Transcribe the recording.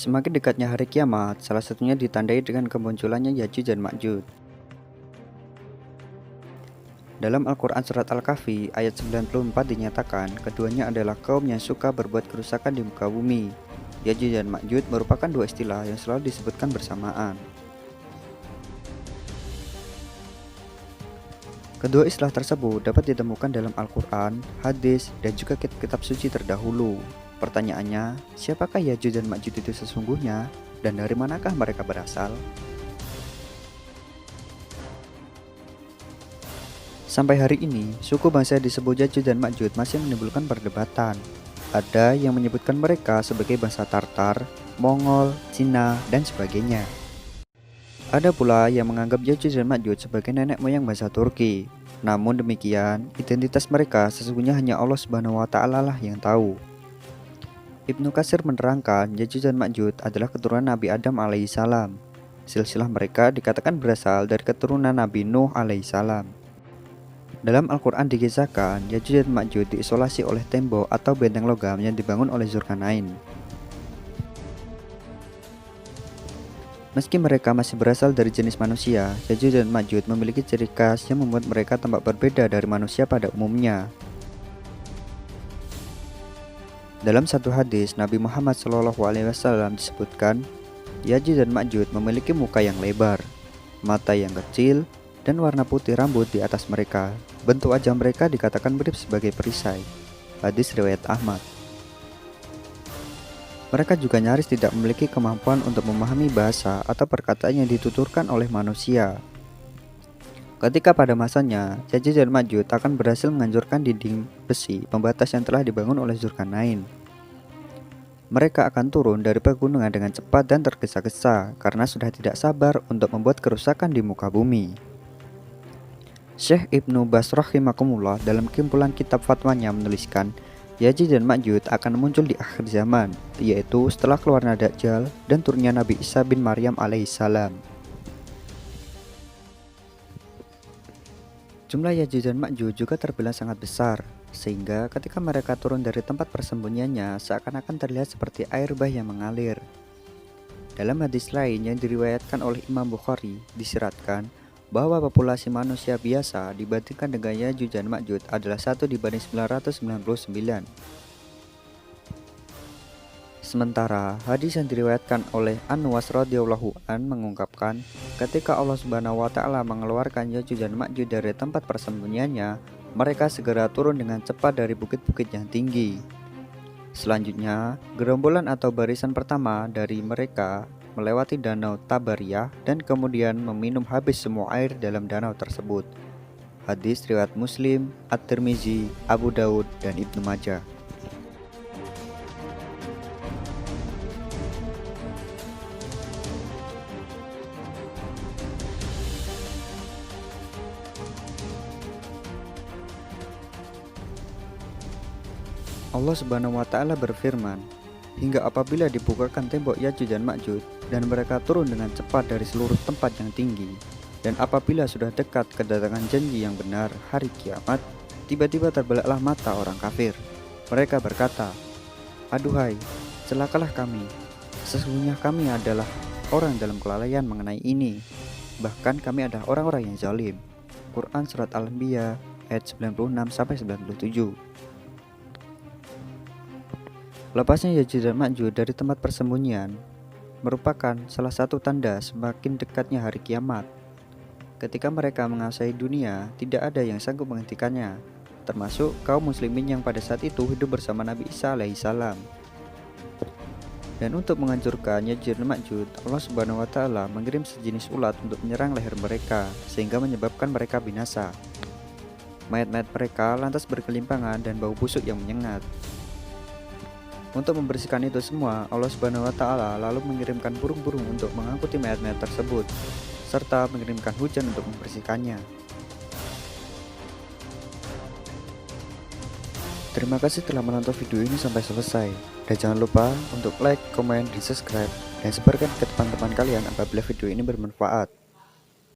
Semakin dekatnya hari kiamat, salah satunya ditandai dengan kemunculannya Ya'juj dan Ma'juj. Dalam Al-Quran Surat Al-Kahfi ayat 94 dinyatakan, keduanya adalah kaum yang suka berbuat kerusakan di muka bumi. Ya'juj dan Ma'juj merupakan dua istilah yang selalu disebutkan bersamaan. Kedua istilah tersebut dapat ditemukan dalam Al-Quran, hadis, dan juga kitab-kitab suci terdahulu. Pertanyaannya, siapakah Ya'juj dan Ma'juj itu sesungguhnya, dan dari manakah mereka berasal? Sampai hari ini, suku bangsa yang disebut Ya'juj dan Ma'juj masih menimbulkan perdebatan. Ada yang menyebutkan mereka sebagai bangsa Tartar, Mongol, Cina, dan sebagainya. Ada pula yang menganggap Ya'juj dan Ma'juj sebagai nenek moyang bangsa Turki. Namun demikian, identitas mereka sesungguhnya hanya Allah Subhanahu wa Ta'ala lah yang tahu. Ibnu Katsir menerangkan, Ya'juj dan Ma'juj adalah keturunan Nabi Adam alaihissalam. Silsilah mereka dikatakan berasal dari keturunan Nabi Nuh alaihissalam. Dalam Al-Quran dikisahkan, Ya'juj dan Ma'juj diisolasi oleh tembok atau benteng logam yang dibangun oleh Dzulkarnain. Meski mereka masih berasal dari jenis manusia, Ya'juj dan Ma'juj memiliki ciri khas yang membuat mereka tampak berbeda dari manusia pada umumnya. Dalam satu hadis, Nabi Muhammad SAW disebutkan, Ya'juj dan Ma'juj memiliki muka yang lebar, mata yang kecil, dan warna putih rambut di atas mereka. Bentuk wajah mereka dikatakan mirip sebagai perisai. Hadis riwayat Ahmad. Mereka juga nyaris tidak memiliki kemampuan untuk memahami bahasa atau perkataan yang dituturkan oleh manusia. Ketika pada masanya, Ya'juj dan Ma'juj akan berhasil menghancurkan dinding besi pembatas yang telah dibangun oleh Dzulkarnain. Mereka akan turun dari pegunungan dengan cepat dan tergesa-gesa karena sudah tidak sabar untuk membuat kerusakan di muka bumi. Syekh Ibnu Baz rahimakumullah dalam kumpulan kitab fatwanya menuliskan, Ya'juj dan Ma'juj akan muncul di akhir zaman, yaitu setelah keluarnya Dajjal dan turunnya Nabi Isa bin Maryam alaihissalam. Jumlah Ya'juj dan Ma'juj juga terbilang sangat besar, sehingga ketika mereka turun dari tempat persembunyiannya seakan-akan terlihat seperti air bah yang mengalir. Dalam hadis lain yang diriwayatkan oleh Imam Bukhari, disiratkan bahwa populasi manusia biasa dibandingkan dengan Ya'juj dan Ma'juj adalah 1:999. Sementara hadis yang diriwayatkan oleh An-Nuwas radhiyallahu an mengungkapkan, ketika Allah Subhanahu wa Ta'ala mengeluarkan Ya'juj dan Ma'juj dari tempat persembunyiannya, mereka segera turun dengan cepat dari bukit-bukit yang tinggi. Selanjutnya, gerombolan atau barisan pertama dari mereka melewati danau Tabariyah dan kemudian meminum habis semua air dalam danau tersebut. Hadis riwayat Muslim, At-Tirmizi, Abu Daud, dan Ibnu Majah. Allah Subhanahu wa Ta'ala berfirman, hingga apabila dibukakan tembok Ya'juj dan Ma'juj dan mereka turun dengan cepat dari seluruh tempat yang tinggi, dan apabila sudah dekat kedatangan janji yang benar hari kiamat, tiba-tiba terbelaklah mata orang kafir. Mereka berkata, aduhai, celakalah kami, sesungguhnya kami adalah orang dalam kelalaian mengenai ini, bahkan kami adalah orang-orang yang zalim. Quran Surat Al-Anbiya ayat 96-97. Lepasnya Ya'juj dan Ma'juj dari tempat persembunyian merupakan salah satu tanda semakin dekatnya hari kiamat. Ketika mereka menguasai dunia, tidak ada yang sanggup menghentikannya, termasuk kaum muslimin yang pada saat itu hidup bersama Nabi Isa alaihissalam. Dan untuk menghancurkan Ya'juj dan Ma'juj, Allah Subhanahu wa Ta'ala mengirim sejenis ulat untuk menyerang leher mereka, sehingga menyebabkan mereka binasa. Mayat-mayat mereka lantas berkelimpangan dan bau busuk yang menyengat. Untuk membersihkan itu semua, Allah Subhanahu wa Ta'ala lalu mengirimkan burung-burung untuk mengangkuti mayat-mayat tersebut, serta mengirimkan hujan untuk membersihkannya. Terima kasih telah menonton video ini sampai selesai, dan jangan lupa untuk like, komen, dan subscribe, dan sebarkan ke teman-teman kalian apabila video ini bermanfaat.